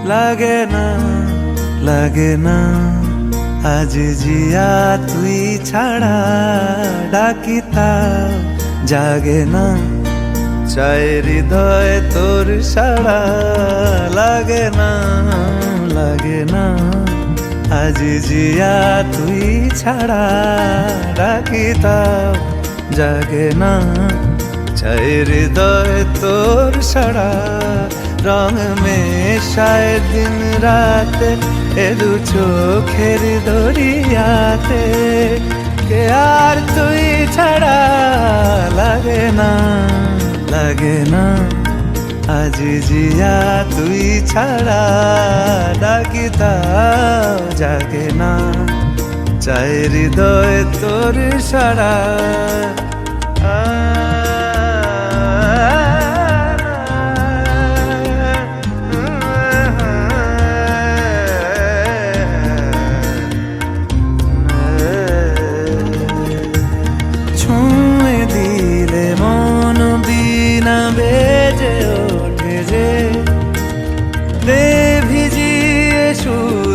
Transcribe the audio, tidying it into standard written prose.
লাগে না লাগে না আজ জিয়া তুই ছাড়া ডাকিতা জাগে না চাই হৃদয় তোর সাড়া লাগে না আজ জিয়া তুই ছাড়া ডাকিতা জাগে না চাই হৃদয় তোর সাড়া রং মেশায় দিন রাতে এ দু চোখের দরিয়াতে কে আর তুই ছাড়া লাগে না আজ জিয়া তুই ছাড়া ডাকিতা জাগে না চাই হৃদয় তোর সাড়া ছুঁয়ে দিলে মন বিনা বেজে ওঠে যে দে ভিজিয়ে সুর